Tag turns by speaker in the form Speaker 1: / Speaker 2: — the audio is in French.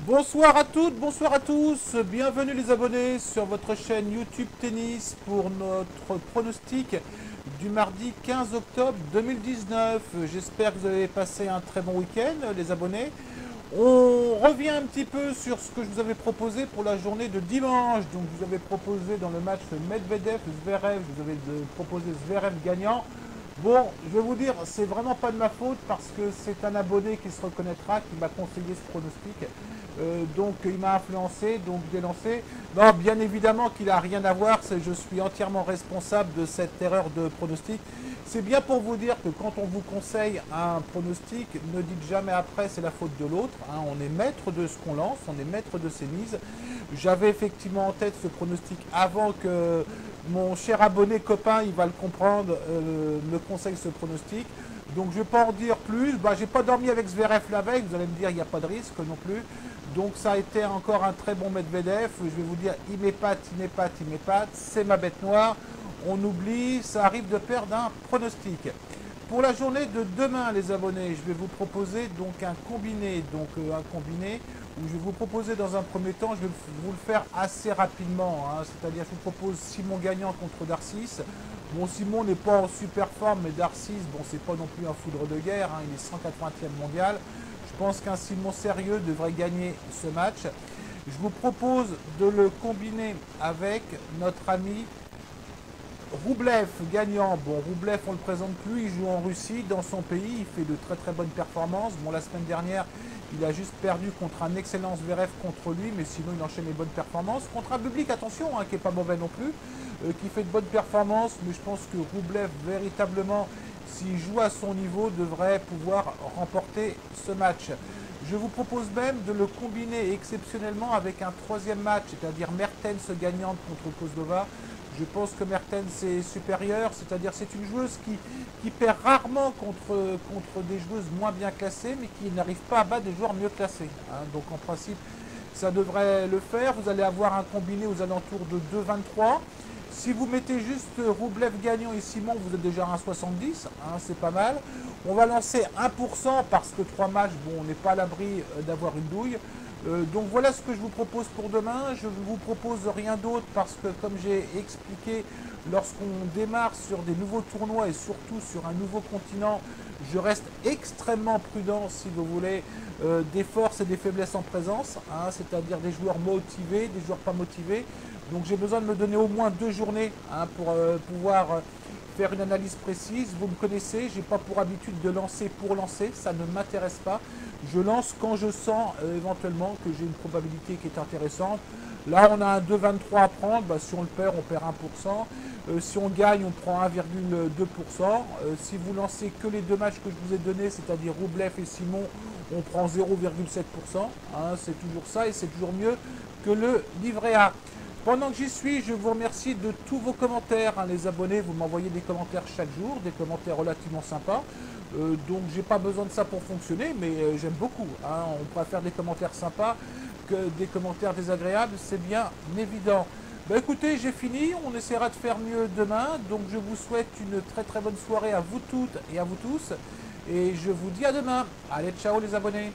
Speaker 1: Bonsoir à toutes, bonsoir à tous, bienvenue les abonnés sur votre chaîne YouTube Tennis pour notre pronostic du mardi 15 octobre 2019. J'espère que vous avez passé un très bon week-end les abonnés. On revient un petit peu sur ce que je vous avais proposé pour la journée de dimanche. Donc je vous avais proposé dans le match Medvedev-Zverev, je vous avais proposé Zverev gagnant. Bon, je vais vous dire, c'est vraiment pas de ma faute parce que c'est un abonné qui se reconnaîtra, qui m'a conseillé ce pronostic. Donc il m'a influencé, donc j'ai lancé. Non, bien évidemment qu'il n'a rien à voir, je suis entièrement responsable de cette erreur de pronostic. C'est bien pour vous dire que quand on vous conseille un pronostic, ne dites jamais après c'est la faute de l'autre. Hein. On est maître de ce qu'on lance, on est maître de ses mises. J'avais effectivement en tête ce pronostic avant que mon cher abonné copain, il va le comprendre, me conseille ce pronostic. Donc je ne vais pas en dire plus. J'ai pas dormi avec Zverev la veille, vous allez me dire il n'y a pas de risque non plus. Donc ça a été encore un très bon Medvedev. Je vais vous dire, il m'épate, il m'épate, il m'épate. C'est ma bête noire. On oublie, ça arrive de perdre un pronostic. Pour la journée de demain, les abonnés, je vais vous proposer donc un combiné. Un combiné où je vais vous proposer dans un premier temps, je vais vous le faire assez rapidement. Hein, c'est-à-dire, je vous propose Simon gagnant contre Darcis. Bon, Simon n'est pas en super forme, mais Darcis, bon, c'est pas non plus un foudre de guerre. Hein, il est 180e mondial. Je pense qu'un Simon sérieux devrait gagner ce match. Je vous propose de le combiner avec notre ami Roublev gagnant. Bon, Roublev, on ne le présente plus, il joue en Russie, dans son pays, il fait de très très bonnes performances. Bon, la semaine dernière, il a juste perdu contre un excellent Zverev contre lui, mais sinon il enchaîne les bonnes performances. Contre un Bublik, attention, hein, qui n'est pas mauvais non plus, qui fait de bonnes performances, mais je pense que Roublev, véritablement, s'il joue à son niveau, devrait pouvoir remporter ce match. Je vous propose même de le combiner exceptionnellement avec un troisième match, c'est-à-dire Mertens gagnante contre Kozlova. Je pense que Mertens est supérieure, c'est-à-dire c'est une joueuse qui perd rarement contre des joueuses moins bien classées, mais qui n'arrive pas à battre des joueurs mieux classés. Hein. Donc en principe, ça devrait le faire. Vous allez avoir un combiné aux alentours de 2,23. Si vous mettez juste Roublev gagnant et Simon, vous êtes déjà à 1,70, hein, c'est pas mal. On va lancer 1% parce que 3 matchs, bon, on n'est pas à l'abri d'avoir une douille. Donc voilà ce que je vous propose pour demain. Je ne vous propose rien d'autre parce que comme j'ai expliqué, lorsqu'on démarre sur des nouveaux tournois et surtout sur un nouveau continent, je reste extrêmement prudent si vous voulez, des forces et des faiblesses en présence, hein, c'est-à-dire des joueurs motivés, des joueurs pas motivés. Donc j'ai besoin de me donner au moins 2 journées hein, pour pouvoir faire une analyse précise. Vous me connaissez, je n'ai pas pour habitude de lancer pour lancer, ça ne m'intéresse pas. Je lance quand je sens éventuellement que j'ai une probabilité qui est intéressante. Là, on a un 2,23 à prendre. Si on le perd, on perd 1%. Si on gagne, on prend 1,2%. Si vous lancez que les 2 matchs que je vous ai donnés, c'est-à-dire Roublev et Simon, on prend 0,7%. Hein, c'est toujours ça et c'est toujours mieux que le livret A. Pendant que j'y suis, je vous remercie de tous vos commentaires. Hein, les abonnés, vous m'envoyez des commentaires chaque jour, des commentaires relativement sympas. Donc j'ai pas besoin de ça pour fonctionner, mais j'aime beaucoup. Hein, on préfère des commentaires sympas que des commentaires désagréables, c'est bien évident. Écoutez, j'ai fini, on essaiera de faire mieux demain. Donc je vous souhaite une très très bonne soirée à vous toutes et à vous tous. Et je vous dis à demain. Allez, ciao les abonnés.